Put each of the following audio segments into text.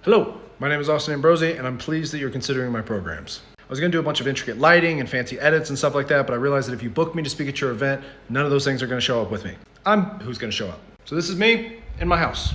Hello, my name is Austin Ambrosi, and I'm pleased that you're considering my programs. I was going to do a bunch of intricate lighting and fancy edits and stuff like that, but I realized that if you book me to speak at your event, none of those things are going to show up with me. I'm who's going to show up. So this is me in my house.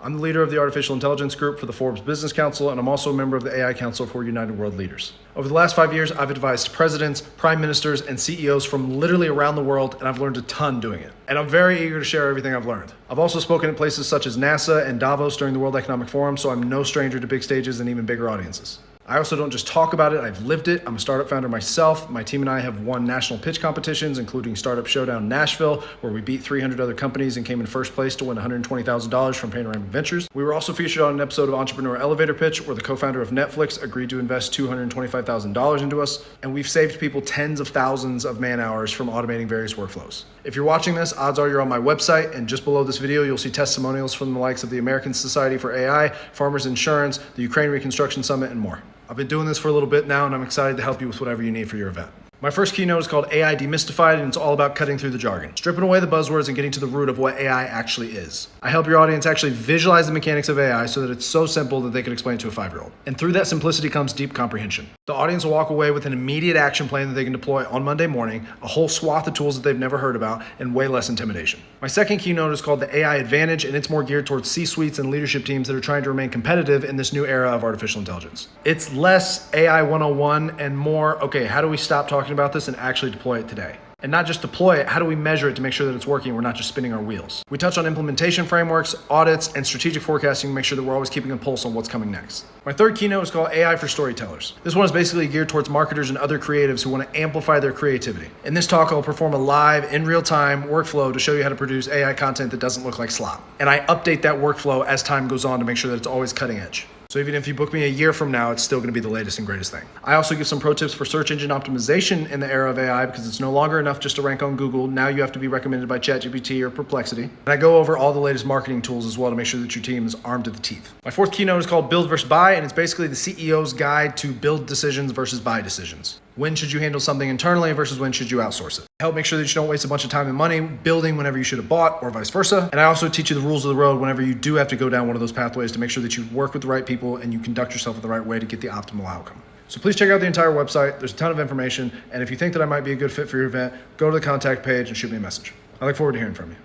I'm the leader of the Artificial Intelligence Group for the Forbes Business Council, and I'm also a member of the AI Council for United World Leaders. Over the last 5 years, I've advised presidents, prime ministers, and CEOs from literally around the world, and I've learned a ton doing it. And I'm very eager to share everything I've learned. I've also spoken at places such as NASA and Davos during the World Economic Forum, so I'm no stranger to big stages and even bigger audiences. I also don't just talk about it, I've lived it. I'm a startup founder myself. My team and I have won national pitch competitions, including Startup Showdown Nashville, where we beat 300 other companies and came in first place to win $120,000 from Panoramic Ventures. We were also featured on an episode of Entrepreneur Elevator Pitch, where the co-founder of Netflix agreed to invest $225,000 into us, and we've saved people tens of thousands of man hours from automating various workflows. If you're watching this, odds are you're on my website, and just below this video, you'll see testimonials from the likes of the American Society for AI, Farmers Insurance, the Ukraine Reconstruction Summit, and more. I've been doing this for a little bit now, and I'm excited to help you with whatever you need for your event. My first keynote is called AI Demystified, and it's all about cutting through the jargon, stripping away the buzzwords and getting to the root of what AI actually is. I help your audience actually visualize the mechanics of AI so that it's so simple that they can explain it to a 5-year-old. And through that simplicity comes deep comprehension. The audience will walk away with an immediate action plan that they can deploy on Monday morning, a whole swath of tools that they've never heard about, and way less intimidation. My second keynote is called the AI Advantage, and it's more geared towards C-suites and leadership teams that are trying to remain competitive in this new era of artificial intelligence. It's less AI 101 and more, okay, how do we stop talking about this and actually deploy it today? And not just deploy it, how do we measure it to make sure that it's working? We're not just spinning our wheels. We touch on implementation frameworks, audits, and strategic forecasting to make sure that we're always keeping a pulse on what's coming next. My third keynote is called AI for Storytellers. This one is basically geared towards marketers and other creatives who want to amplify their creativity. In this talk, I'll perform a live, in real time workflow to show you how to produce AI content that doesn't look like slop. And I update that workflow as time goes on to make sure that it's always cutting edge. So even if you book me a year from now, it's still going to be the latest and greatest thing. I also give some pro tips for search engine optimization in the era of AI, because it's no longer enough just to rank on Google. Now you have to be recommended by ChatGPT or Perplexity. And I go over all the latest marketing tools as well to make sure that your team is armed to the teeth. My fourth keynote is called Build versus Buy, and it's basically the CEO's guide to build decisions versus buy decisions. When should you handle something internally versus when should you outsource it? Help make sure that you don't waste a bunch of time and money building whenever you should have bought, or vice versa. And I also teach you the rules of the road whenever you do have to go down one of those pathways to make sure that you work with the right people and you conduct yourself in the right way to get the optimal outcome. So please check out the entire website. There's a ton of information. And if you think that I might be a good fit for your event, go to the contact page and shoot me a message. I look forward to hearing from you.